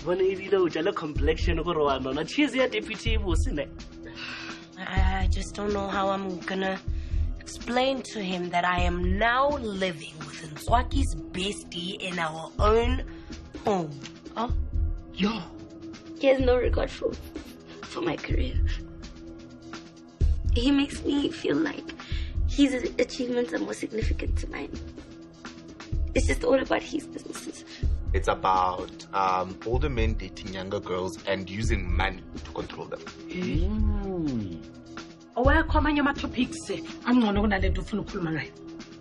When you know, the complexion go on, and she's a deputy, wasn't it? I just don't know how I'm gonna explain to him that I am now living with Nzwaki's bestie in our own home. Oh, yo. He has no regard for my career. He makes me feel like his achievements are more significant to mine. It's just all about his businesses. It's about older men dating younger girls and using money to control them.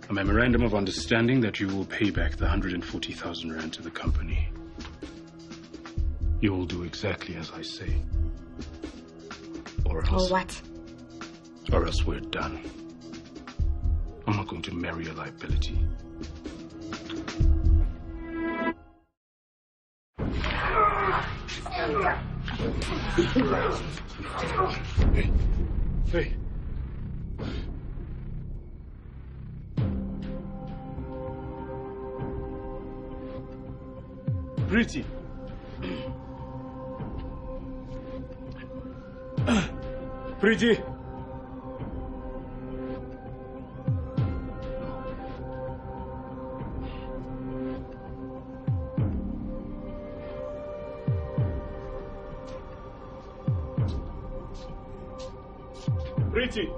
A memorandum of understanding that you will pay back the 140,000 rand to the company. You will do exactly as I say. Or else. Or what? Or else we're done. I'm not going to marry a liability. Hey. Hey. Pretty. Pretty. Pretty.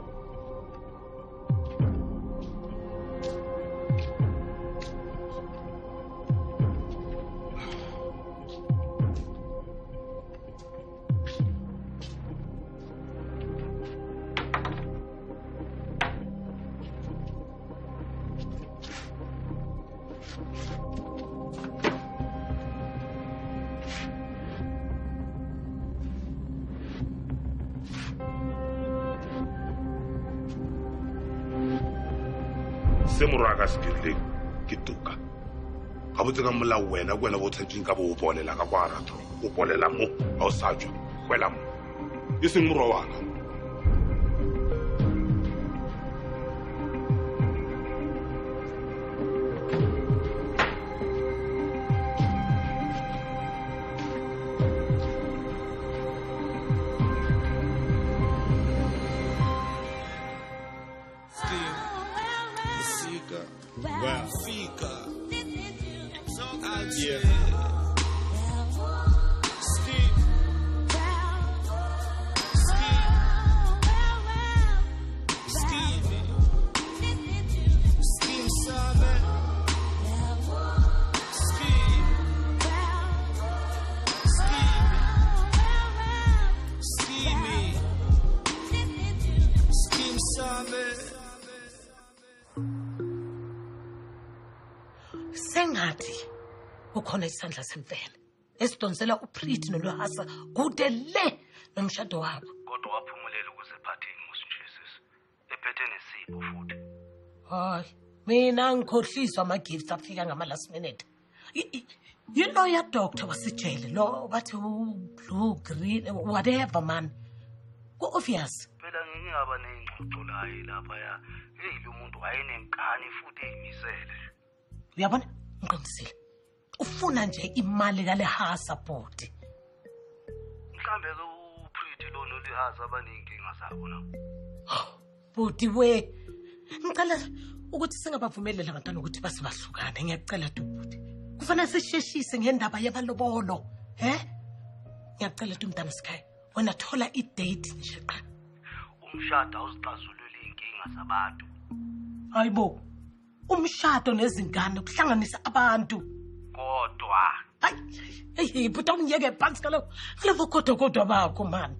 Semuraga skille kituka gabotse ka mola wena bo tshetseng ka bo bolela ka kwa ratho o bolela mo a o sa tswa kwela mo iseng morowana Sengathi ukhona isandla semvelo esidonsela uPriti noLwahasa kude le nomshado wabo. Kodwa waphumulela ukuze ephatheni musinjesis. Ephethe nesipho futhi. Hayi, mina ngikhohliswa ama gifts afika ngama last minute. You know your doctor wasijele lo bathi blue green whatever man. Ku obvious. Phela ngingaba nengxoxo laye lapha ya. Hey lo muntu wayenenkani futhi eyimisele. Uyabona ngiqinisile. Ufuna nje imali kaLehasa body. Mhlambe ke uPriti lo noLehasa abaninkinga zabo na. Body we. Ngicela ukuthi singabavumeleli abantwana ukuthi basibahlukane ngiyacela Dubudi. Kufanele sisheshise ngendaba yabalobolo. Ngiyacela umntana Sky. Wena thola idate nje qha. Umshado awuzixazulula inkinga zabantu. Hayibo. Umshado nezingane kuhlanganisa abantu. Kodwa hey but ungiyeke phansi kalo. Levo kodwa bakho man.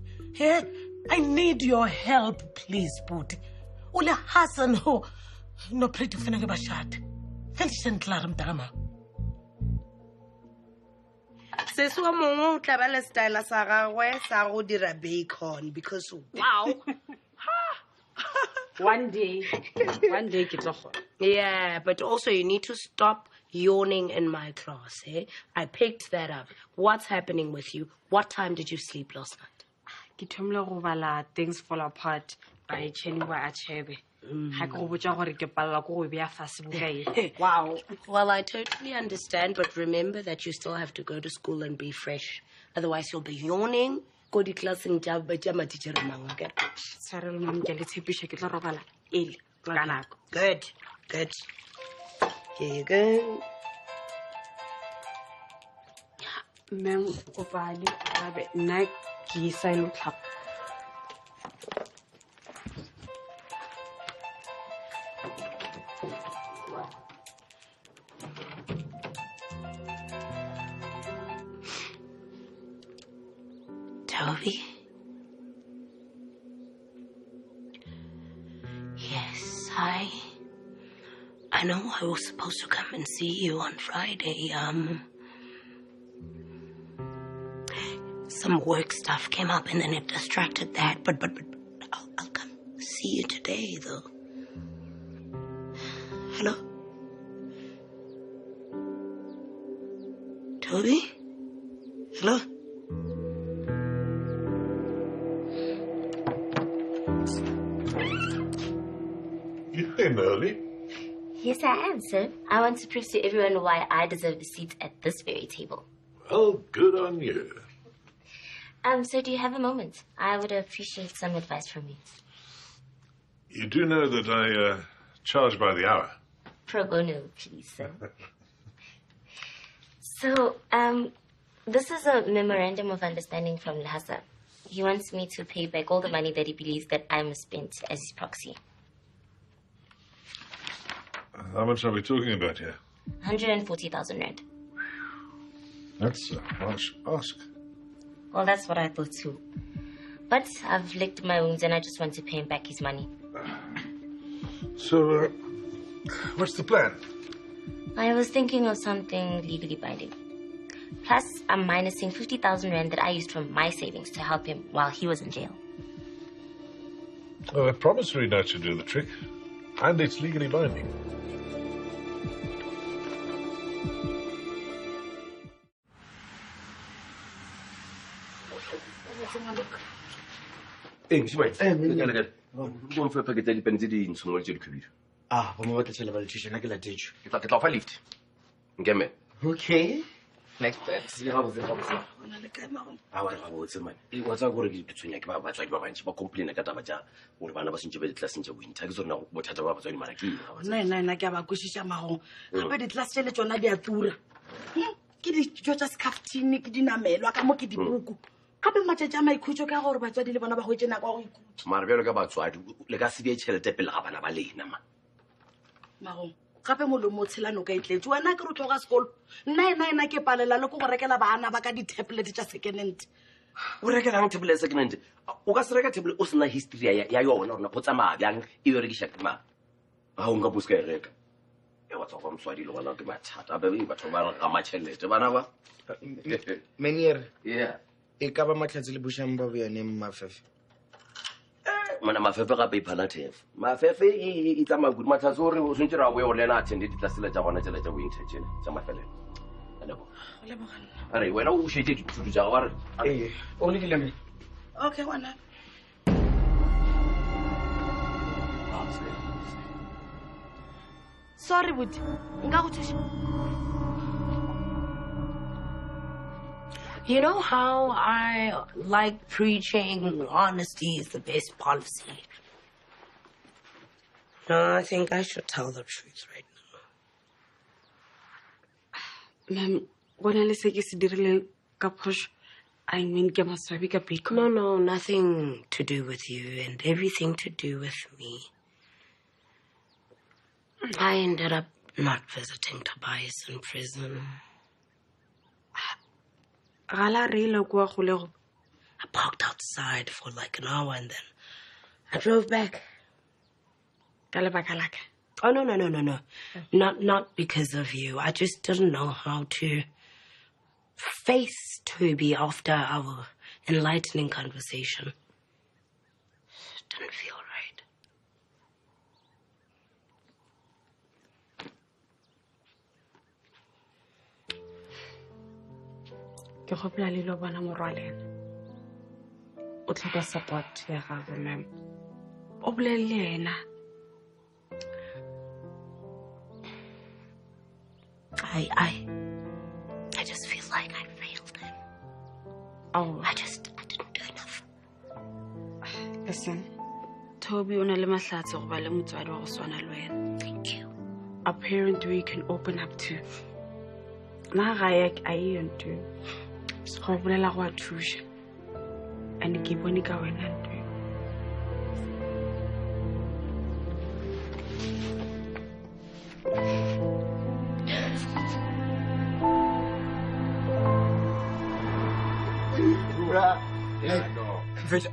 I need your help please Budi. uLehasa no Pretty kufanele bashade. Fendishen clara mntama. Sesuwa mongo o tla ba le style sa gagwe sa go dira bacon because wow. One day ke tlo kgona. Yeah, but also you need to stop yawning in my class, eh? I picked that up. What's happening with you? What time did you sleep last night? Ke thomile go bala Things Fall Apart by Chenwa Achebe. ga ke go botsa gore ke palela ko go beya fase bokae. Wow. Well, I totally understand, but remember that you still have to go to school and be fresh. Otherwise, you'll be yawning. Go to class and my teacher. Sorry, ma'am, ke le tshepiša ke tla robala ele ka nako. Good, good. Here you go. Ma'am, o pale abe nna ke isa ile tlhapa. Toby? Yes, I know I was supposed to come and see you on Friday. Some work stuff came up and then it distracted that, but I'll come see you today though. Hello? Toby? Hello? You came early. Yes, I am, sir. I want to prove to everyone why I deserve the seat at this very table. Well, good on you. So do you have a moment? I would appreciate some advice from you. You do know that I charge by the hour. Pro bono, please, sir. So, this is a memorandum of understanding from Lhasa. He wants me to pay back all the money that he believes that I misspent as his proxy. How much are we talking about here? 140,000 rand. That's a harsh ask. Well, that's what I thought too. But I've licked my wounds and I just want to pay him back his money. So, what's the plan? I was thinking of something legally binding. Plus, I'm minusing 50,000 rand that I used from my savings to help him while he was in jail. Well, a promissory note should do the trick. And it's legally binding. Hey, Mr. Go for a packet of penalty in small Jilkubir. Ah, I'm about to tell about the I can teach. If I get off a lift, get me. Okay. Next best. You have the officer. I would say, it was a good between like my wife, but complain at Abaja, or one of us in Jabet lessons of winter. So now, what had about in Maraki? Nine, I gave a cushion mahon. But it last tell it on Nadia Tour. Kidi George's Caftini, Diname, Lakamoki di Buku. Kape matjama ikhutso ka gore batswadi le bona ba hwetse nako go ikhutsa. Mara bjalo ka batswadi le ka se di tšhelete pele ga bana ba lena ma. Mago gape molomo tshelano ka itletse wena ke re tloga sekolo nna ke palela le go rekela bana ba ka di tablet tsa second hand. O rekela ng tablet second hand. O ka se reka tablet o sena history ya yona rona go tsamaya bjang e yo rekisha ke ma. Ha o nka buska e reka. E wa tswa mswadi le bona ke mathata ba be batho ba re ga matšhelete bana ba. Menier. Yeah. E ka ba matlhatse le bushang ba bone mmafefe. Mana mafefe ga pe palathef. Mafefe e tsamaya good matlhatse o re o swentse ra go lena attend di tlasela tsa bona tsela tsa winter tsena tsa mafele. Alebo. Are wena o shete dithuto tsa ga re. O le dileme. Okay, wana. Sorry, Buti. Nga go thusha. You know how I like preaching honesty is the best policy? No, I think I should tell the truth right now. Ma'am, bona le se ke se dirile ka phoso. I mean, ke maswabi ka biko. No, nothing to do with you and everything to do with me. I ended up not visiting Tobias in prison. I parked outside for like an hour and then I drove back. Oh, no. Not because of you. I just didn't know how to face Toby after our enlightening conversation. It didn't feel right. Ke gopola le lo bona morwalena o tlhoka support ya gago ma'am o bolele yena I just feel like I failed him. Oh. I didn't do enough. Listen, Toby, o na le mahlatse go ba le motswadi wa go swana le wena. Thank you. A parent we can open up to. Na ga ya a yonto. Go bolela go a thusha. And ke bone ka wena nto.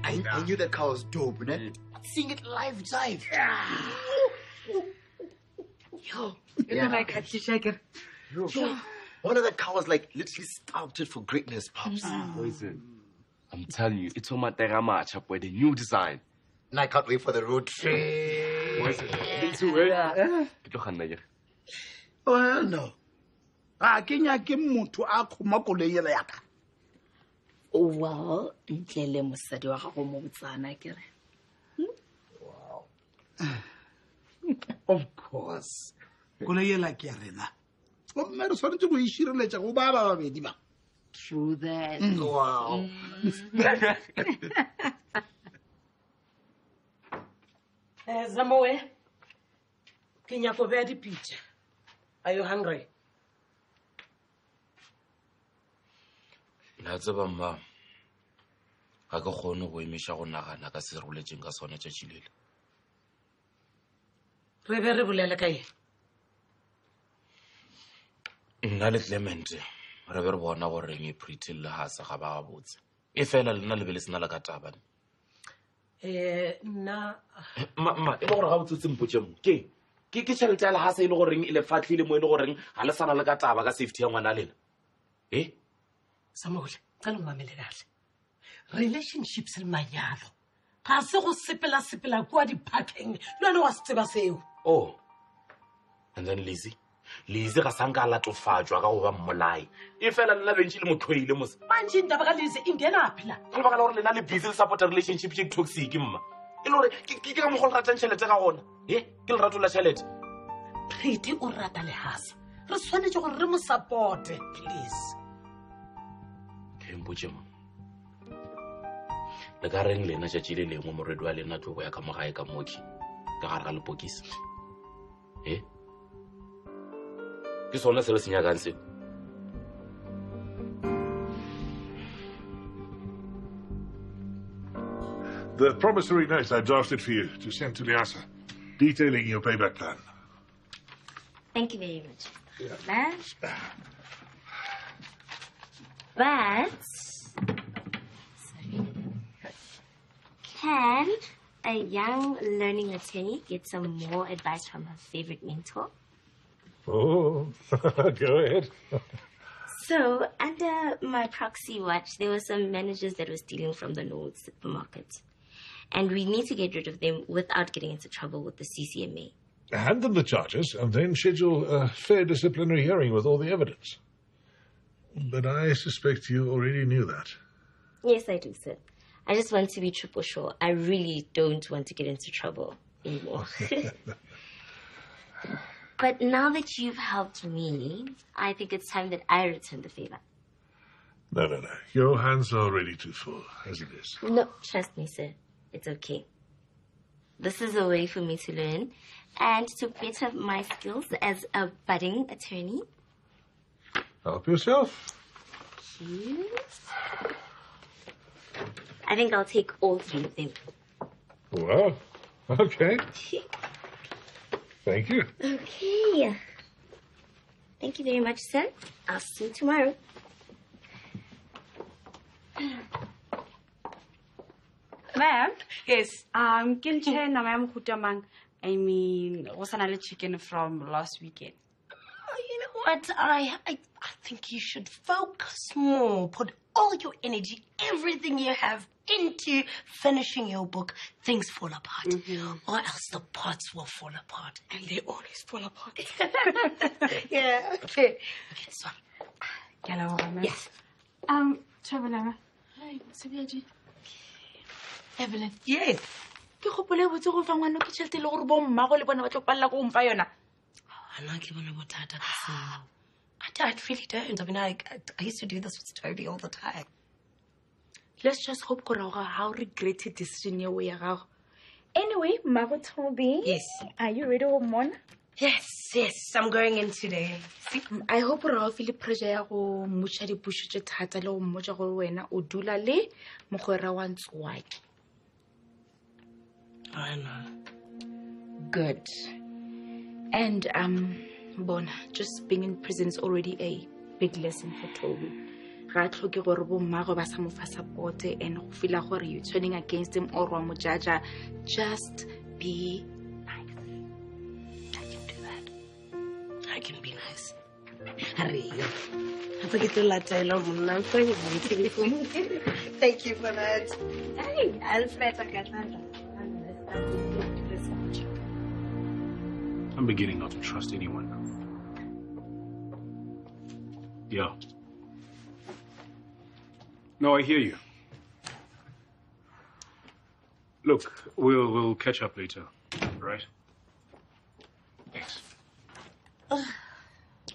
I knew that car was dope, man. Seeing it live. Yo, One of the cars like literally started for greatness, Pops. Listen, I'm telling you, it's on my match up with the new design. And I can't wait for the road trip. Well, no. A kenya ke motho a khoma koloi ela ya ka. Well, ntlele mosadi wa gago mo botsana kere. Wow. Of course. Koloi ela ke ya rena. O mme re tshwanetse go ishireletsa go ba babedi ba. True that. Wow. Zamoe, ke nyaka go beya dipitša. Are you hungry? La tseba mma ga ke kgone go emisha go nagana ka se roletseng ka sone tšatši lele. Re be re bolele ka eng? Nna le Clement re be re bona goreng e Pretty le Hasa ga ba botse. E fela lena le be le sena le ka taba. Nna Mama e le gore ga botsotse mpotse mo ke tšhelete ya le Hasa e le goreng e le fatlhile mo e le goreng ga le sana le ka taba ka safety ya ngwana lena. Samuel, cala mamele kahle. Relationships le manyalo. Ga se go sepela kwa di-parking. Le wena wa se tseba seo. Oh. And then Lizzie ga sanka a latofatšwa ka go ba mmolai. E fela le la bentši le motlhoile mose. Manje indaba ka Lizzie ingena phi la? Ka lebaka la gore le na le busy le support relationship tše toxic mma. E le gore ke ka mogolo ratang tšhelete ka gona. Ke le rato la tšhelete. Pretty o rata le Hasa. Re tshwanetse gore re mo supporte, please. Mpotse mo le ka reng lena tšatši le lengwe morwedi wa lena tlo go ya ka mogae ka moki ka gare ga lepokisi ke sone se le se nyakang seo. The promissory note I drafted for you to send to Liasa, detailing your payback plan. Thank you very much. But sorry. Can a young learning attorney get some more advice from her favorite mentor? Oh, go ahead. So, under my proxy watch, there were some managers that were stealing from the Norwood supermarket. And we need to get rid of them without getting into trouble with the CCMA. Hand them the charges and then schedule a fair disciplinary hearing with all the evidence. But I suspect you already knew that. Yes, I do, sir. I just want to be triple sure. I really don't want to get into trouble anymore. But now that you've helped me, I think it's time that I return the favor. No. Your hands are already too full, as it is. No, trust me, sir. It's okay. This is a way for me to learn and to better my skills as a budding attorney. Help yourself. Cheers. I think I'll take all three of them. Well, okay. Thank you. Okay. Thank you very much, sir. I'll see you tomorrow. Ma'am? Yes. Kilche na ma'am kutamang. I mean, was another chicken from last weekend. You know what? I think you should focus more. Put all your energy, everything you have into finishing your book. Things fall apart. Or else the pots will fall apart. And they always fall apart. Yeah, okay. Okay, this one. Yes. Traveler. Hi, Sabiaji. Evelyn. Yes. Ke gopole botse go fa ngwana ke tšhelete le gore bo mmago le bona ba tlo palla go mfa yona. Ana ke bona bothata ka seo. I really don't. I mean, I used to do this with Toby all the time. Let's just hope how regretted decision ya gago. Anyway, Mago Toby. Yes. Are you ready, Mona? Yes, I'm going in today. See? I hope you feel pressure ya go mucha dipusho tse thata le go mmotsa gore wena o dula le mogwera wa Ntswaki. I know. Good. And Bona, just being in prison is already a big lesson for Toby. Ga tlhoke gore bo mmago ba sa mo fa support and go feel gore you turning against him or wa mo jaja. Just be I can be nice. Hurry. I forget to let you know. I'm going to Thank you for that. Hey, Alfred, I'm beginning not to trust anyone now. Yeah. No, I hear you. Look, we'll catch up later, right? Thanks.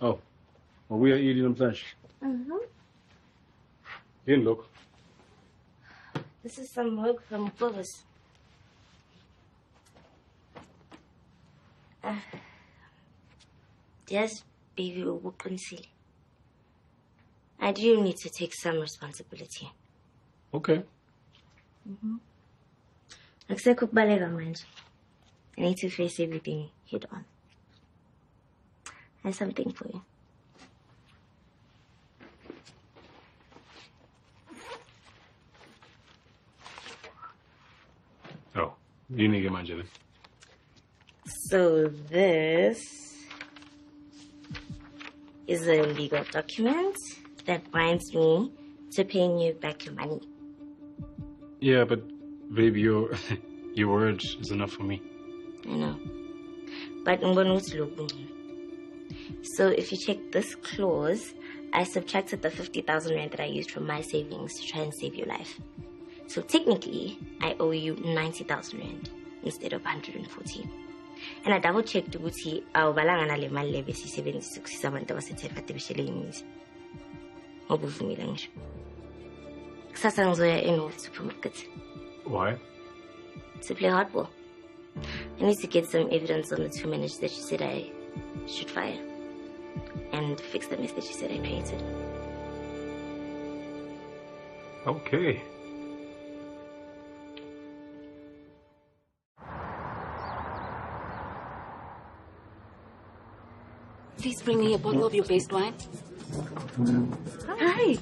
Oh, well, we are eating them flesh. Here, look. This is some work from Clovis. Yes, baby, I do need to take some responsibility. Okay. I need to face everything head on. I have something for you. Oh, you need to get my jelly. So this is a legal document that binds me to paying you back your money. Yeah, but baby, your word is enough for me. I know. But I'm going to look. So if you check this clause, I subtracted the 50,000 rand that I used from my savings to try and save your life. So technically, I owe you 90,000 rand instead of 140. And I double checked ukuthi awubalanga le mali le besisebenzisa ukusisa abantu abasethe artificial intelligence. Ngobuvumile ngisho. Kusasa ngizoya eNorth Supermarket. Why? To play hardball. I need to get some evidence on the two managers that you said I should fire. And fix the mess that you said I created. Okay. Please bring me a bottle of your best wine. Hi.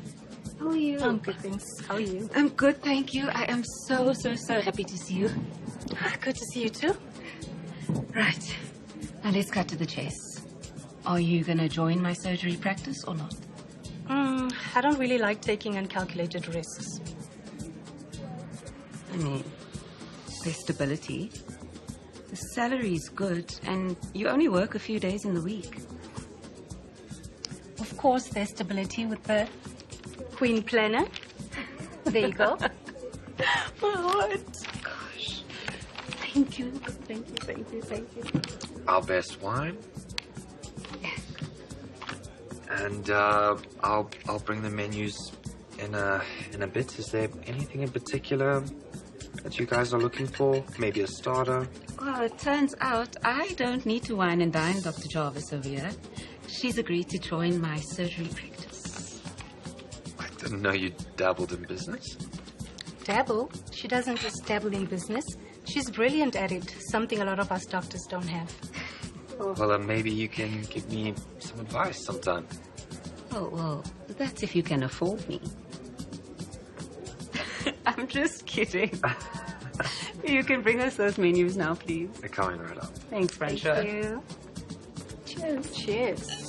How are you? I'm good, thanks. How are you? I'm good, thank you. I am so Happy to see you. good to see you too. Right. Now let's cut to the chase. Are you going to join my surgery practice or not? I don't really like taking uncalculated risks. I mean, there's stability. The salary is good, and you only work a few days in the week. Of course, there's stability with the Queen Planner. There you go. My heart. Gosh. Thank you. Thank you. Our best wine. And I'll bring the menus in a bit. Is there anything in particular that you guys are looking for? Maybe a starter? Well, it turns out I don't need to wine and dine Dr. Jarvis over here. She's agreed to join my surgery practice. I didn't know you dabbled in business. Dabble? She doesn't just dabble in business. She's brilliant at it, something a lot of us doctors don't have. Well, maybe you can give me some advice sometime. Oh, well, that's if you can afford me. I'm just kidding. You can bring us those menus now, please. They're coming right up. Thanks, Fransha. Thank you. Cheers. Cheers.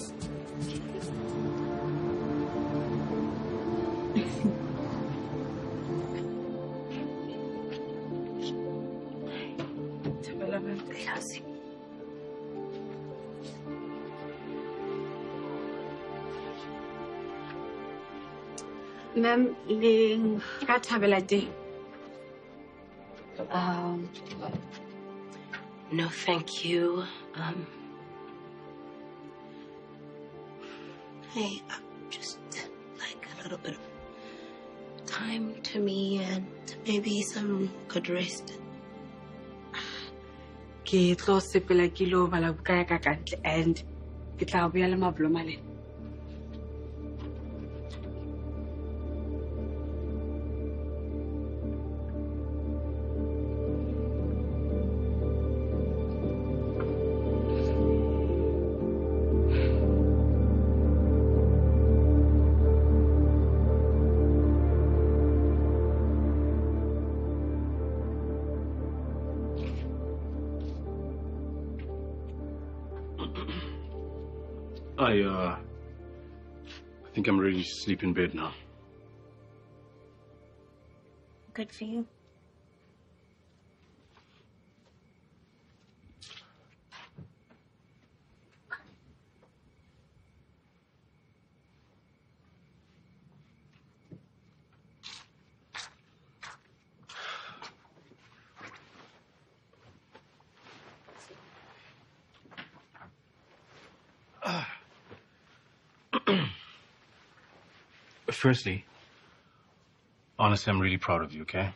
Ma'am, Ling, no, thank you. Hey, just like a little bit of time to me and maybe some good rest. Ke tlo sepela ke lo bala bukaya ka kantle and ke tla boya le mabloma le. I think I'm ready to sleep in bed now. Good for you. Firstly, honestly, I'm really proud of you, okay?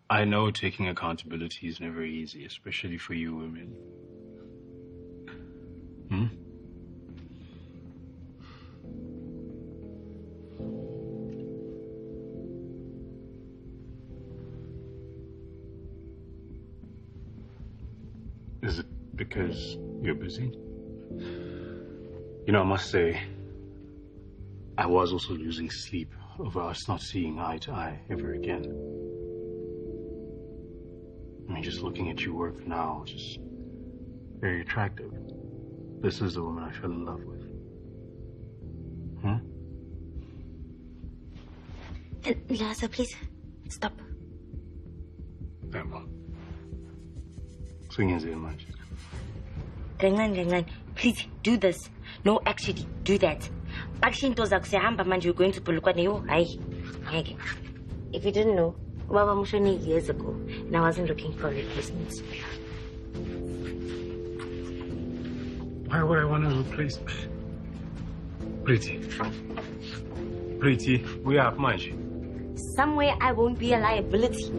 I know taking accountability is never easy, especially for you women. Hmm? Is it because you're busy? You know, I must say, I was also losing sleep over us not seeing eye to eye ever again. I mean, just looking at you work now, just very attractive. This is the woman I fell in love with. Lhasa, please, stop. Emma. Swing in much. Gangan, please, do this. No, actually, do that. Actually, you're going to Polukwane. If you didn't know, Baba Mushani years ago, and I wasn't looking for replacements. Why would I want to replace Pretty? Pretty, we have much. Somewhere I won't be a liability.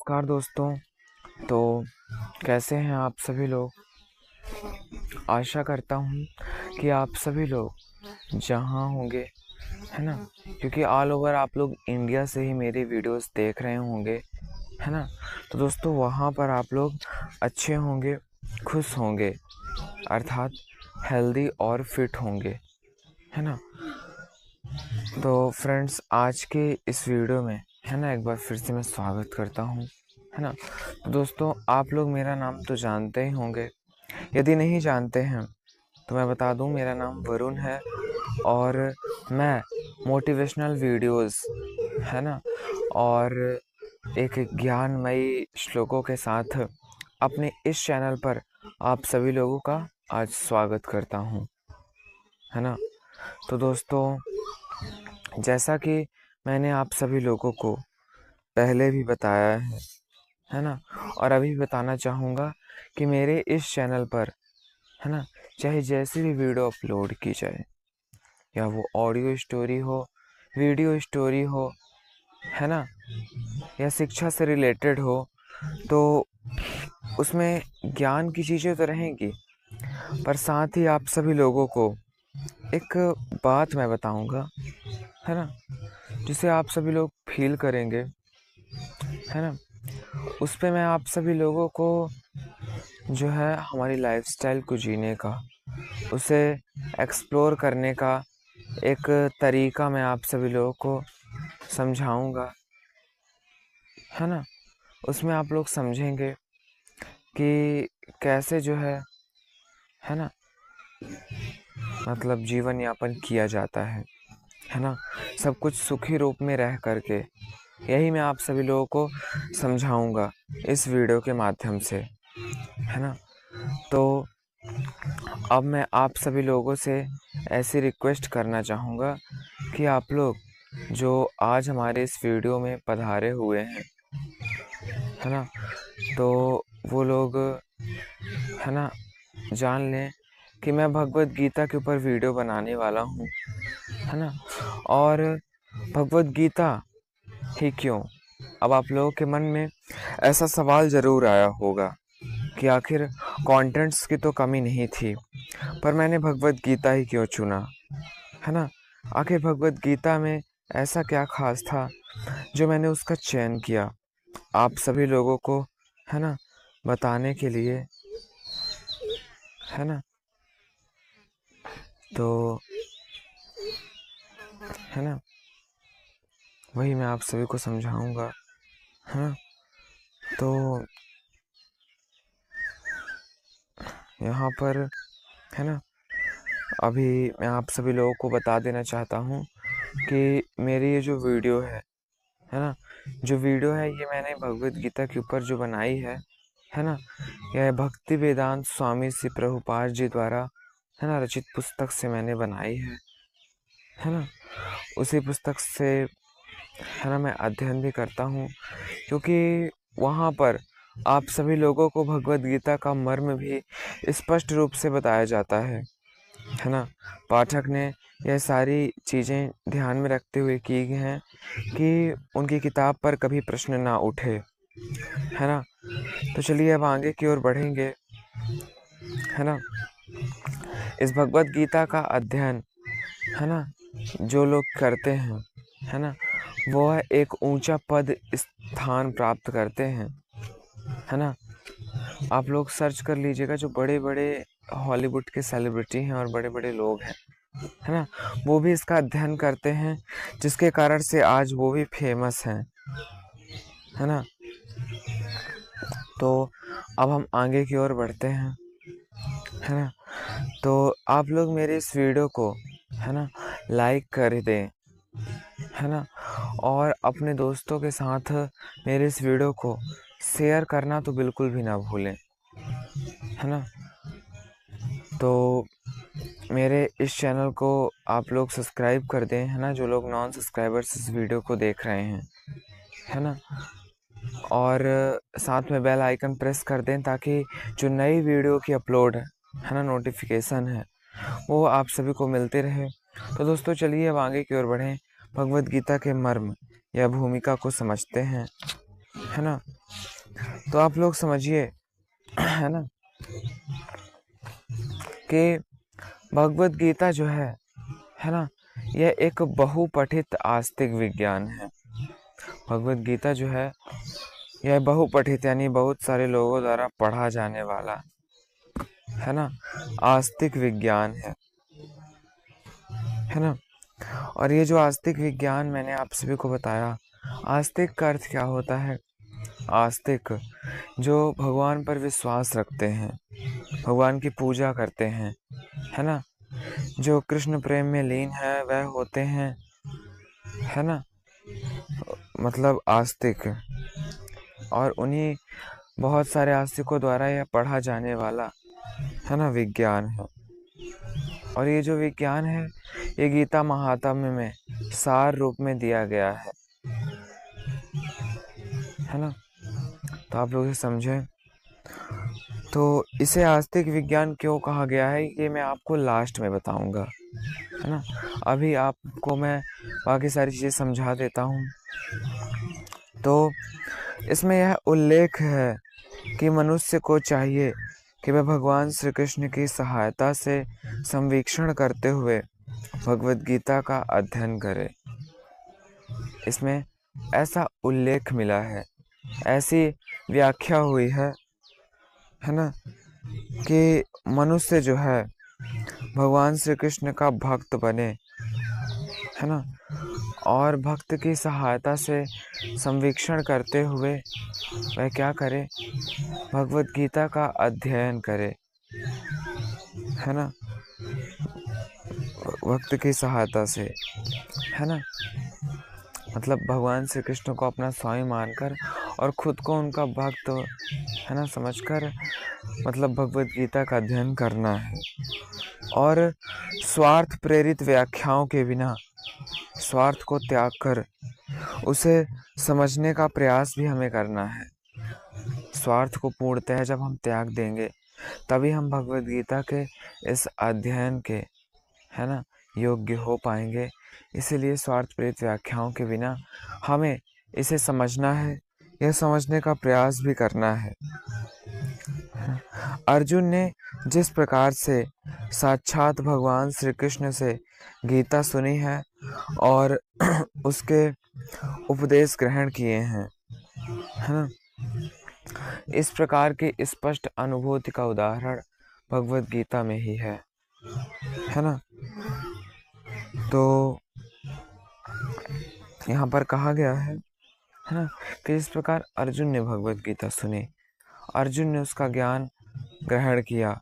नमस्कार दोस्तों, तो कैसे हैं आप सभी लोग। आशा करता हूँ कि आप सभी लोग जहाँ होंगे, है ना, क्योंकि ऑल ओवर आप लोग इंडिया से ही मेरी वीडियोस देख रहे होंगे, है ना। तो दोस्तों वहाँ पर आप लोग अच्छे होंगे, खुश होंगे, अर्थात हेल्दी और फिट होंगे, है ना। तो फ्रेंड्स, आज के इस वीडियो में, है ना, एक बार फिर से मैं स्वागत करता हूँ, है ना। तो दोस्तों आप लोग मेरा नाम तो जानते ही होंगे, यदि नहीं जानते हैं तो मैं बता दूं, मेरा नाम वरुण है और मैं मोटिवेशनल वीडियोस, है ना, और एक ज्ञानमयी श्लोकों के साथ अपने इस चैनल पर आप सभी लोगों का आज स्वागत करता हूं, है ना। तो दोस्तों, जैसा कि मैंने आप सभी लोगों को पहले भी बताया है ना, और अभी बताना चाहूँगा कि मेरे इस चैनल पर, है ना, चाहे जैसी भी वीडियो अपलोड की जाए, या वो ऑडियो स्टोरी हो, वीडियो स्टोरी हो, है ना, या शिक्षा से रिलेटेड हो, तो उसमें ज्ञान की चीज़ें तो रहेंगी, पर साथ ही आप सभी लोगों को एक बात मैं बताऊंगा, है ना, जिसे आप सभी लोग फील करेंगे, है ना। उस पे मैं आप सभी लोगों को जो है हमारी लाइफस्टाइल को जीने का, उसे एक्सप्लोर करने का एक तरीका मैं आप सभी लोगों को समझाऊंगा, है ना। उसमें आप लोग समझेंगे कि कैसे जो है ना, मतलब जीवन यापन किया जाता है ना, सब कुछ सुखी रूप में रह करके। यही मैं आप सभी लोगों को समझाऊंगा इस वीडियो के माध्यम से, है ना। तो अब मैं आप सभी लोगों से ऐसी रिक्वेस्ट करना चाहूँगा कि आप लोग जो आज हमारे इस वीडियो में पधारे हुए हैं, है ना, तो वो लोग, है ना, जान लें कि मैं भगवत गीता के ऊपर वीडियो बनाने वाला हूँ, है ना। और भगवत गीता ही क्यों, अब आप लोगों के मन में ऐसा सवाल ज़रूर आया होगा कि आखिर कंटेंट्स की तो कमी नहीं थी, पर मैंने भगवत गीता ही क्यों चुना, है ना। आखिर भगवत गीता में ऐसा क्या खास था जो मैंने उसका चयन किया आप सभी लोगों को, है ना, बताने के लिए, है ना। तो है ना, वही मैं आप सभी को समझाऊंगा, है ना। तो यहाँ पर, है ना, अभी मैं आप सभी लोगों को बता देना चाहता हूँ कि मेरी ये जो वीडियो है ना, जो वीडियो है ये मैंने भगवत गीता के ऊपर जो बनाई है ना, यह भक्ति वेदांत स्वामी श्री प्रभुपाद जी द्वारा, है ना, रचित पुस्तक से मैंने बनाई है ना। उसी पुस्तक से, है ना, मैं अध्ययन भी करता हूँ, क्योंकि वहाँ पर आप सभी लोगों को भगवत गीता का मर्म भी स्पष्ट रूप से बताया जाता है ना। पाठक ने यह सारी चीज़ें ध्यान में रखते हुए की गई हैं कि उनकी किताब पर कभी प्रश्न ना उठे, है ना। तो चलिए अब आगे की ओर बढ़ेंगे, है ना। इस भगवत गीता का अध्ययन, है ना, जो लोग करते हैं, है ना, वो एक ऊंचा पद स्थान प्राप्त करते हैं, है ना। आप लोग सर्च कर लीजिएगा, जो बड़े बड़े हॉलीवुड के सेलिब्रिटी हैं और बड़े बड़े लोग हैं, है ना, वो भी इसका अध्ययन करते हैं, जिसके कारण से आज वो भी फेमस हैं, है ना। तो अब हम आगे की ओर बढ़ते हैं, है ना। तो आप लोग मेरे इस वीडियो को, है ना, लाइक कर दें, है ना, और अपने दोस्तों के साथ मेरे इस वीडियो को शेयर करना तो बिल्कुल भी ना भूलें, है ना। तो मेरे इस चैनल को आप लोग सब्सक्राइब कर दें, है ना, जो लोग नॉन सब्सक्राइबर्स इस वीडियो को देख रहे हैं, है ना। और साथ में बेल आइकन प्रेस कर दें ताकि जो नई वीडियो की अपलोड है ना, नोटिफिकेशन है, वो आप सभी को मिलते रहे। तो दोस्तों चलिए अब आगे की ओर बढ़ें, भगवत गीता के मर्म या भूमिका को समझते हैं, है ना। तो आप लोग समझिए, है ना, कि भगवत गीता जो है ना, यह एक बहुपठित आस्तिक विज्ञान है। भगवत गीता जो है यह बहुपठित यानी बहुत सारे लोगों द्वारा पढ़ा जाने वाला, है ना, आस्तिक विज्ञान है ना। और ये जो आस्तिक विज्ञान मैंने आप सभी को बताया, आस्तिक का अर्थ क्या होता है? आस्तिक जो भगवान पर विश्वास रखते हैं, भगवान की पूजा करते हैं, है ना, जो कृष्ण प्रेम में लीन है वह होते हैं, है ना, मतलब आस्तिक। और उन्हीं बहुत सारे आस्तिकों द्वारा यह पढ़ा जाने वाला, है ना, विज्ञान है। और ये जो विज्ञान है ये गीता महात्म्य में सार रूप में दिया गया है ना। तो आप लोग इसे समझें। तो इसे आस्तिक विज्ञान क्यों कहा गया है ये मैं आपको लास्ट में बताऊंगा, है ना। अभी आपको मैं बाकी सारी चीज़ें समझा देता हूँ। तो इसमें यह उल्लेख है कि मनुष्य को चाहिए कि वह भगवान श्री कृष्ण की सहायता से संवीक्षण करते हुए भगवत गीता का अध्ययन करे। इसमें ऐसा उल्लेख मिला है, ऐसी व्याख्या हुई है ना, कि मनुष्य जो है भगवान श्री कृष्ण का भक्त बने है ना, और भक्त की सहायता से संवीक्षण करते हुए वह क्या करे, भगवत गीता का अध्ययन करे, है ना, भक्त की सहायता से, है ना, मतलब भगवान श्री कृष्ण को अपना स्वामी मानकर और खुद को उनका भक्त, है ना, समझकर मतलब भगवत गीता का अध्ययन करना है। और स्वार्थ प्रेरित व्याख्याओं के बिना स्वार्थ को त्याग कर उसे समझने का प्रयास भी हमें करना है। स्वार्थ को पूर्णतः जब हम त्याग देंगे तभी हम भगवत गीता के इस अध्ययन के, है ना, योग्य हो पाएंगे। इसीलिए स्वार्थ प्रेरित व्याख्याओं के बिना हमें इसे समझना है, यह समझने का प्रयास भी करना है। अर्जुन ने जिस प्रकार से साक्षात भगवान श्री कृष्ण से गीता सुनी है और उसके उपदेश ग्रहण किए हैं, है ना, इस प्रकार की स्पष्ट अनुभूति का उदाहरण भगवत गीता में ही है ना। तो यहाँ पर कहा गया है ना, कि इस प्रकार अर्जुन ने भगवत गीता सुनी, अर्जुन ने उसका ज्ञान ग्रहण किया,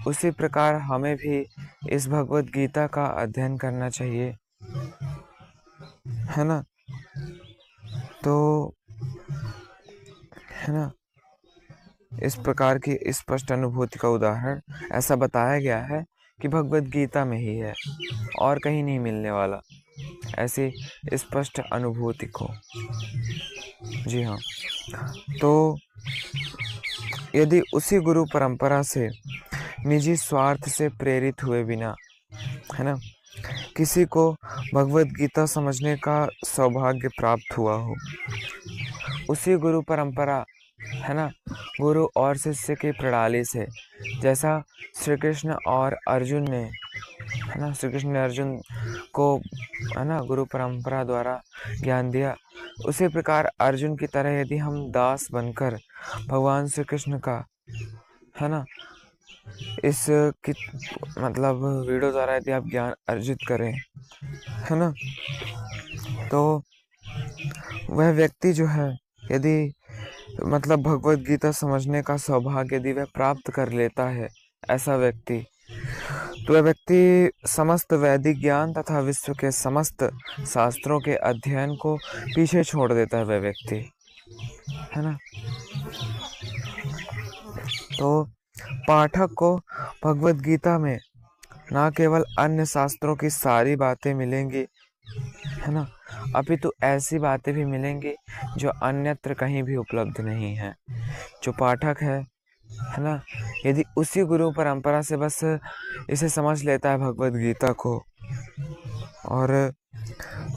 उसी प्रकार हमें भी इस भगवत गीता का अध्ययन करना चाहिए, है ना। तो है ना, इस प्रकार की स्पष्ट अनुभूति का उदाहरण ऐसा बताया गया है कि भगवत गीता में ही है और कहीं नहीं मिलने वाला ऐसी स्पष्ट अनुभूति को। जी हाँ, तो यदि उसी गुरु परंपरा से निजी स्वार्थ से प्रेरित हुए बिना, है ना, किसी को भगवत गीता समझने का सौभाग्य प्राप्त हुआ हो, उसी गुरु परंपरा, है ना, गुरु और शिष्य की प्रणाली से, जैसा श्री कृष्ण और अर्जुन ने, है ना, श्री कृष्ण ने अर्जुन को, है ना, गुरु परंपरा द्वारा ज्ञान दिया, उसी प्रकार अर्जुन की तरह यदि हम दास बनकर भगवान श्री कृष्ण का, है ना, इस की मतलब वीडियो द्वारा यदि आप ज्ञान अर्जित करें, है ना, तो वह व्यक्ति जो है, यदि मतलब भगवत गीता समझने का सौभाग्य यदि वह प्राप्त कर लेता है, ऐसा व्यक्ति, तो वह व्यक्ति समस्त वैदिक ज्ञान तथा विश्व के समस्त शास्त्रों के अध्ययन को पीछे छोड़ देता है वह व्यक्ति, है ना। तो पाठक को भगवत गीता में ना केवल अन्य शास्त्रों की सारी बातें मिलेंगी, है ना, अपितु ऐसी बातें भी मिलेंगी जो अन्यत्र कहीं भी उपलब्ध नहीं है। जो पाठक है ना, यदि उसी गुरु परंपरा से बस इसे समझ लेता है भगवत गीता को, और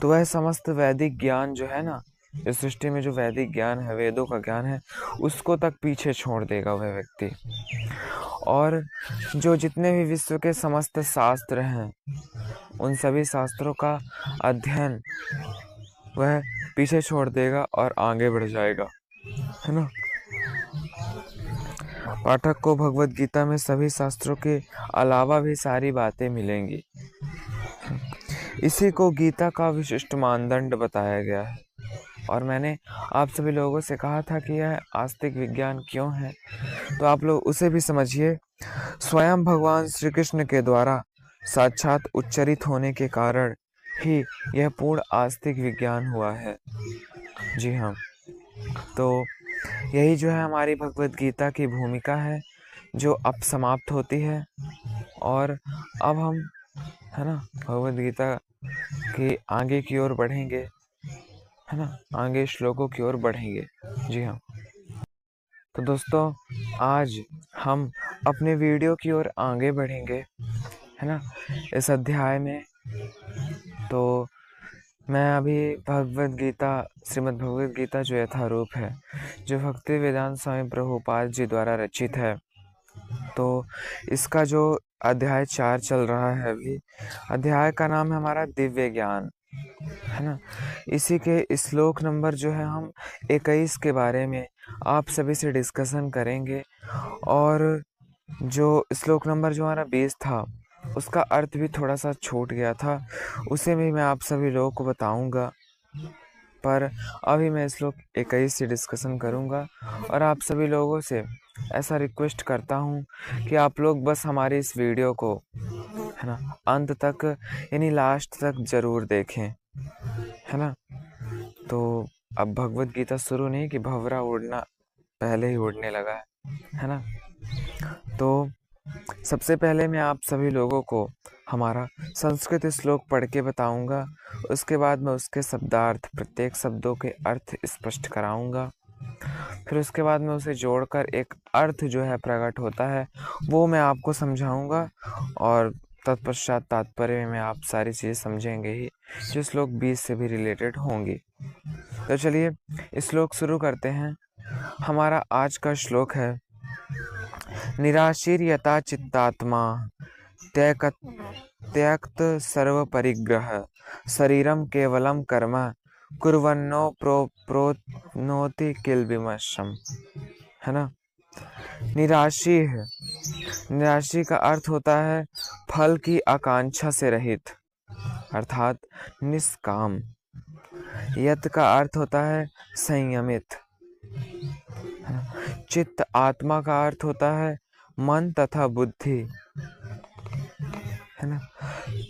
तो वह समस्त वैदिक ज्ञान जो है ना, इस सृष्टि में जो वैदिक ज्ञान है, वेदों का ज्ञान है, उसको तक पीछे छोड़ देगा वह व्यक्ति। और जो जितने भी विश्व के समस्त शास्त्र हैं, उन सभी शास्त्रों का अध्ययन वह पीछे छोड़ देगा और आगे बढ़ जाएगा, है ना। पाठक को भगवत गीता में सभी शास्त्रों के अलावा भी सारी बातें मिलेंगी। इसी को गीता का विशिष्ट मानदंड बताया गया है। और मैंने आप सभी लोगों से कहा था कि यह आस्तिक विज्ञान क्यों है, तो आप लोग उसे भी समझिए। स्वयं भगवान श्री कृष्ण के द्वारा साक्षात उच्चरित होने के कारण ही यह पूर्ण आस्तिक विज्ञान हुआ है। जी हाँ, तो यही जो है हमारी भगवत गीता की भूमिका है, जो अब समाप्त होती है। और अब हम, है ना, भगवत गीता की आगे की ओर बढ़ेंगे, है ना, आगे श्लोकों की ओर बढ़ेंगे। जी हाँ, तो दोस्तों आज हम अपने वीडियो की ओर आगे बढ़ेंगे, है ना, इस अध्याय में। तो मैं अभी भगवत गीता, श्रीमद् भगवत गीता जो यथारूप है, जो भक्ति वेदांत स्वामी प्रभुपाद जी द्वारा रचित है, तो इसका जो अध्याय 4 चल रहा है अभी, अध्याय का नाम है हमारा दिव्य ज्ञान, है ना। इसी के श्लोक नंबर जो है हम 21 के बारे में आप सभी से डिस्कशन करेंगे। और जो श्लोक नंबर जो हमारा 20 था, उसका अर्थ भी थोड़ा सा छूट गया था, उसे भी मैं आप सभी लोगों को बताऊंगा। पर अभी मैं इस लोग 21 से डिस्कशन करूंगा और आप सभी लोगों से ऐसा रिक्वेस्ट करता हूं कि आप लोग बस हमारी इस वीडियो को, है ना, अंत तक यानी लास्ट तक जरूर देखें, है ना। तो अब भगवत गीता शुरू नहीं कि भंवरा उड़ना पहले ही उड़ने लगा है ना। तो सबसे पहले मैं आप सभी लोगों को हमारा संस्कृत श्लोक पढ़ के बताऊंगा, उसके बाद मैं उसके शब्दार्थ, प्रत्येक शब्दों के अर्थ स्पष्ट कराऊंगा, फिर उसके बाद मैं उसे जोड़कर एक अर्थ जो है प्रकट होता है वो मैं आपको समझाऊंगा, और तत्पश्चात तात्पर्य में आप सारी चीज़ें समझेंगे ही जो श्लोक 20 से भी रिलेटेड होंगी। तो चलिए श्लोक शुरू करते हैं। हमारा आज का श्लोक है, निराशीर यथा चित्तात्मा त्यक्त सर्व परिग्रह शरीरम केवलम कर्म कुर्वन्नो प्रोनोति किल विमर्शम, है ना। निराशी है, निराशी का अर्थ होता है फल की आकांक्षा से रहित अर्थात निष्काम। यत का अर्थ होता है संयमित। चित्त आत्मा का अर्थ होता है मन तथा बुद्धि, है ना।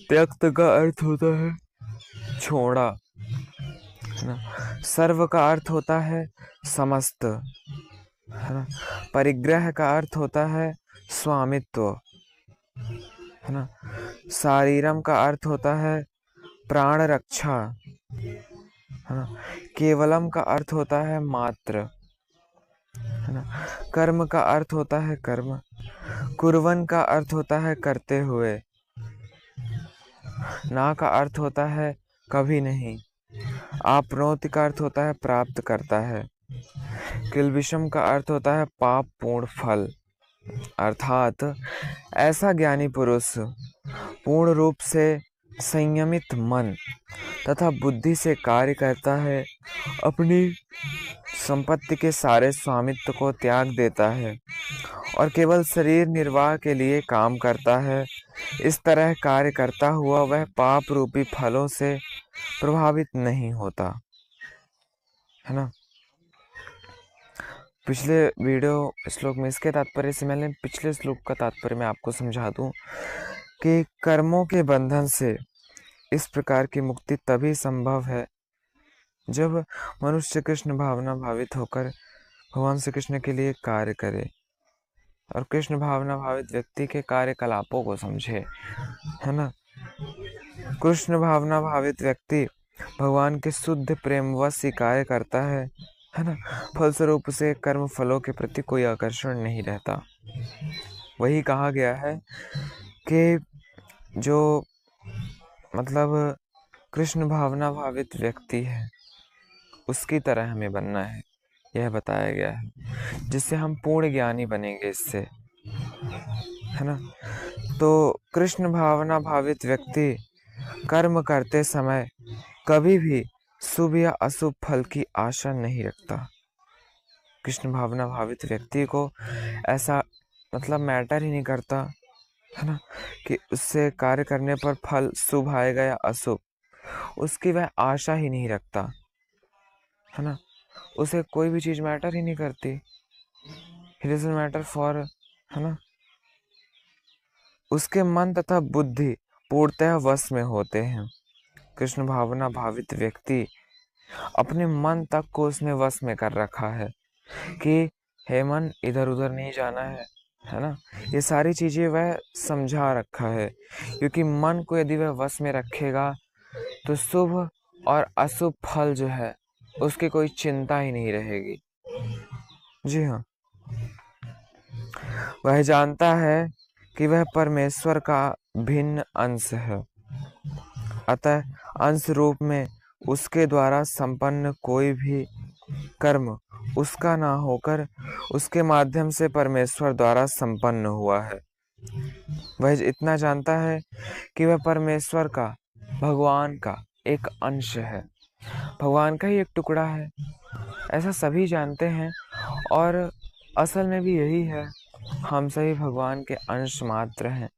त्यक्त का अर्थ होता है छोड़ा, है ना। सर्व का अर्थ होता है समस्त, है ना। परिग्रह का अर्थ होता है स्वामित्व, है ना। शारीरम का अर्थ होता है प्राण रक्षा, है ना। केवलम का अर्थ होता है मात्र, है ना। कर्म का अर्थ होता है कर्म। कुर्वन का अर्थ होता है करते हुए। ना का अर्थ होता है कभी नहीं। आपनोति का अर्थ होता है प्राप्त करता है। किल्बिषम का अर्थ होता है पाप पूर्ण फल, अर्थात ऐसा ज्ञानी पुरुष पूर्ण रूप से संयमित मन तथा बुद्धि से कार्य करता है, अपनी संपत्ति के सारे स्वामित्व को त्याग देता है और केवल शरीर निर्वाह के लिए काम करता है। इस तरह कार्य करता हुआ वह पाप रूपी फलों से प्रभावित नहीं होता, है ना। पिछले वीडियो श्लोक में इसके तात्पर्य से मैंने पिछले श्लोक का तात्पर्य मैं आपको समझा दूं कि कर्मों के बंधन से इस प्रकार की मुक्ति तभी संभव है जब मनुष्य कृष्ण भावना भावित होकर भगवान श्री कृष्ण के लिए कार्य करे और कृष्ण भावना भावित व्यक्ति के कार्यकलापों को समझे, है ना। कृष्ण भावना भावित व्यक्ति भगवान के शुद्ध प्रेमवश ही कार्य करता है ना। फलस्वरूप से कर्म फलों के प्रति कोई आकर्षण नहीं रहता। वही कहा गया है कि जो मतलब कृष्ण भावना भावित व्यक्ति है उसकी तरह हमें बनना है, यह बताया गया है, जिससे हम पूर्ण ज्ञानी बनेंगे इससे, है ना। तो कृष्ण भावना भावित व्यक्ति कर्म करते समय कभी भी शुभ या अशुभ फल की आशा नहीं रखता। कृष्ण भावना भावित व्यक्ति को ऐसा मतलब मैटर ही नहीं करता, है ना, कि उससे कार्य करने पर फल शुभ आएगा या अशुभ, उसकी वह आशा ही नहीं रखता, है ना। उसे कोई भी चीज मैटर ही नहीं करती, ही डजंट मैटर फॉर, है ना। उसके मन तथा बुद्धि पूर्णतः वश में होते हैं। कृष्ण भावना भावित व्यक्ति अपने मन तक को उसने वश में कर रखा है कि हे मन इधर उधर नहीं जाना है ना। ये सारी चीजें वह समझा रखा है, क्योंकि मन को यदि वह वश में रखेगा तो शुभ और अशुभ फल जो है उसकी कोई चिंता ही नहीं रहेगी। जी हाँ, वह जानता है कि वह परमेश्वर का भिन्न अंश है, अतः अंश रूप में उसके द्वारा संपन्न कोई भी कर्म उसका ना होकर उसके माध्यम से परमेश्वर द्वारा संपन्न हुआ है। वह इतना जानता है कि वह परमेश्वर का, भगवान का एक अंश है, भगवान का ही एक टुकड़ा है। ऐसा सभी जानते हैं और असल में भी यही है, हम सभी भगवान के अंश मात्र हैं,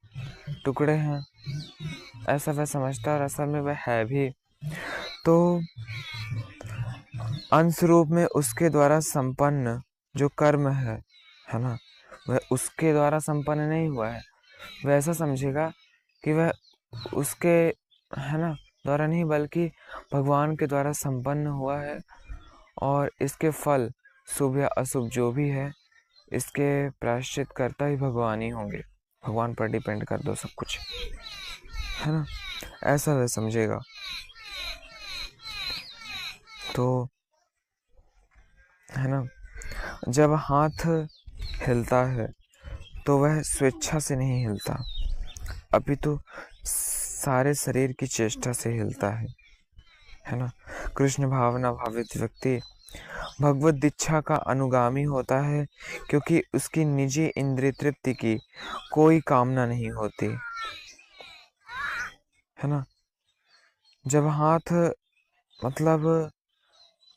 टुकड़े हैं, ऐसा वह समझता है और असल में वह है भी। तो अंश रूप में उसके द्वारा संपन्न जो कर्म है ना, वह उसके द्वारा संपन्न नहीं हुआ है। वह ऐसा समझेगा कि वह उसके है ना द्वारा नहीं बल्कि भगवान के द्वारा संपन्न हुआ है, और इसके फल शुभ या अशुभ जो भी है इसके प्रायश्चित करता ही भगवान ही होंगे। भगवान पर डिपेंड कर दो सब कुछ, है ना, ऐसा वह समझेगा। तो है ना, जब हाथ हिलता है तो वह स्वेच्छा से नहीं हिलता, अपितु सारे शरीर की चेष्टा से हिलता है ना। कृष्ण भावना भावित व्यक्ति भगवत दीक्षा का अनुगामी होता है, क्योंकि उसकी निजी इंद्रिय तृप्ति की कोई कामना नहीं होती, है ना। जब हाथ मतलब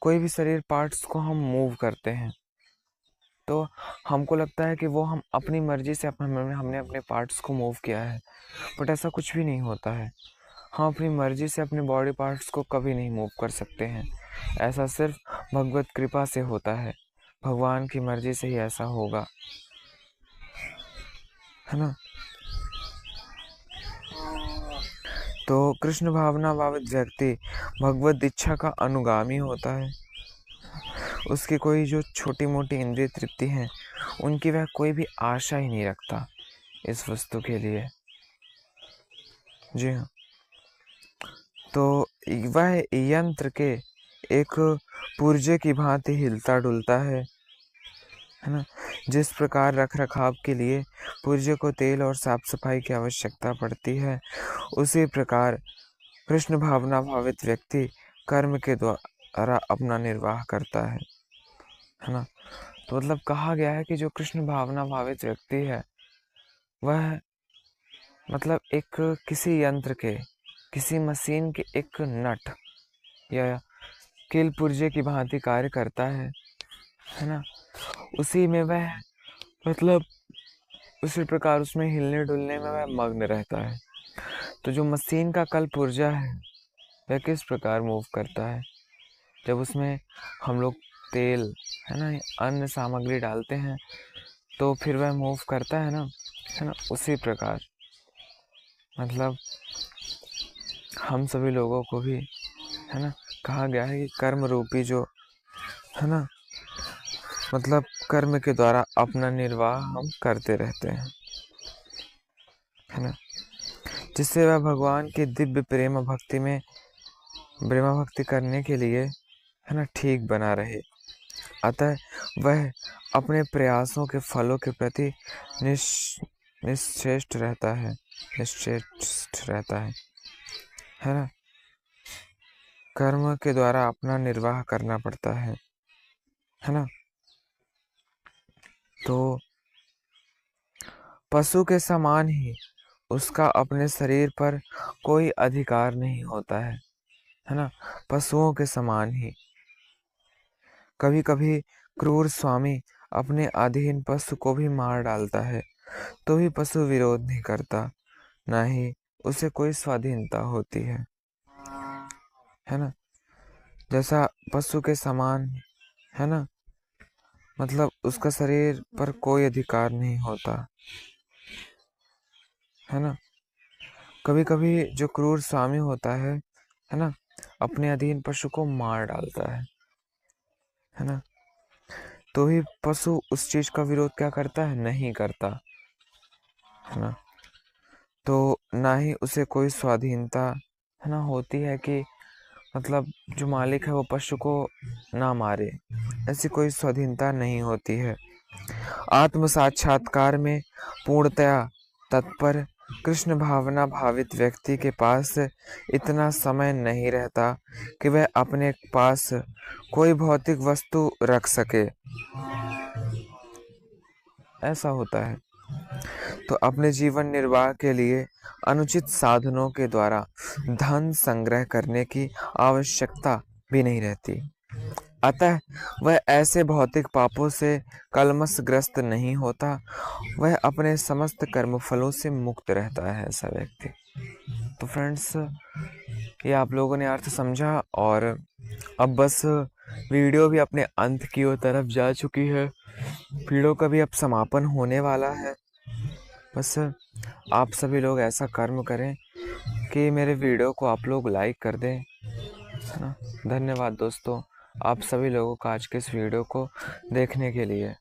कोई भी शरीर पार्ट्स को हम मूव करते हैं तो हमको लगता है कि वो हम अपनी मर्जी से हमने अपने पार्ट्स को मूव किया है, बट ऐसा कुछ भी नहीं होता है। हम अपनी मर्जी से अपने बॉडी पार्ट्स को कभी नहीं मूव कर सकते हैं, ऐसा सिर्फ भगवत कृपा से होता है, भगवान की मर्जी से ही ऐसा होगा, है ना। तो कृष्ण भावना भावित व्यक्ति भगवत दीक्षा का अनुगामी होता है। उसकी कोई जो छोटी मोटी इंद्रिय तृप्ति है उनकी वह कोई भी आशा ही नहीं रखता इस वस्तु के लिए। जी हाँ, तो वह यंत्र के एक पुर्जे की भांति हिलता डुलता है ना। जिस प्रकार रख रखाव के लिए पुर्जे को तेल और साफ सफाई की आवश्यकता पड़ती है, उसी प्रकार कृष्ण भावना भावित व्यक्ति कर्म के द्वारा अपना निर्वाह करता है ना। तो मतलब कहा गया है कि जो कृष्ण भावना भावित व्यक्ति है वह मतलब एक किसी यंत्र के, किसी मशीन के एक नट या कील पुर्जे की भांति कार्य करता है ना। उसी में वह मतलब उसी प्रकार उसमें हिलने डुलने में वह मग्न रहता है। तो जो मशीन का कल पुर्जा है वह किस प्रकार मूव करता है, जब उसमें हम लोग तेल है ना अन्य सामग्री डालते हैं तो फिर वह मूव करता है ना। उसी प्रकार मतलब हम सभी लोगों को भी है ना कहा गया है कि कर्म रूपी जो है ना मतलब कर्म के द्वारा अपना निर्वाह हम करते रहते हैं, है ना, जिससे वह भगवान की दिव्य प्रेम भक्ति करने के लिए है ना ठीक बना रहे। अतः वह अपने प्रयासों के फलों के प्रति निश्चेष्ट रहता है ना। कर्म के द्वारा अपना निर्वाह करना पड़ता है ना। तो पशु के समान ही उसका अपने शरीर पर कोई अधिकार नहीं होता है ना। पशुओं के समान ही कभी कभी क्रूर स्वामी अपने अधीन पशु को भी मार डालता है तो भी पशु विरोध नहीं करता, ना ही उसे कोई स्वाधीनता होती है ना। जैसा पशु के समान है ना, मतलब उसका शरीर पर कोई अधिकार नहीं होता है ना। कभी कभी जो क्रूर स्वामी होता है ना, अपने अधीन पशु को मार डालता है ना, तो ही पशु उस चीज का विरोध क्या करता है, नहीं करता है ना। तो ना ही उसे कोई स्वाधीनता है ना होती है कि मतलब जो मालिक है वो पशु को ना मारे, ऐसी कोई स्वाधीनता नहीं होती है। आत्म साक्षात्कार में पूर्णतया तत्पर कृष्ण भावना भावित व्यक्ति के पास इतना समय नहीं रहता कि वह अपने पास कोई भौतिक वस्तु रख सके। ऐसा होता है। तो अपने जीवन निर्वाह के लिए अनुचित साधनों के द्वारा धन संग्रह करने की आवश्यकता भी नहीं रहती। अतः वह ऐसे भौतिक पापों से कलमशग्रस्त नहीं होता, वह अपने समस्त कर्मफलों से मुक्त रहता है ऐसा व्यक्ति। तो फ्रेंड्स, ये आप लोगों ने अर्थ समझा और अब बस वीडियो भी अपने अंत की ओर तरफ जा चुकी है। वीडियो का भी अब समापन होने वाला है। बस आप सभी लोग ऐसा कर्म करें कि मेरे वीडियो को आप लोग लाइक कर दें, है ना। धन्यवाद दोस्तों, आप सभी लोगों का आज के इस वीडियो को देखने के लिए।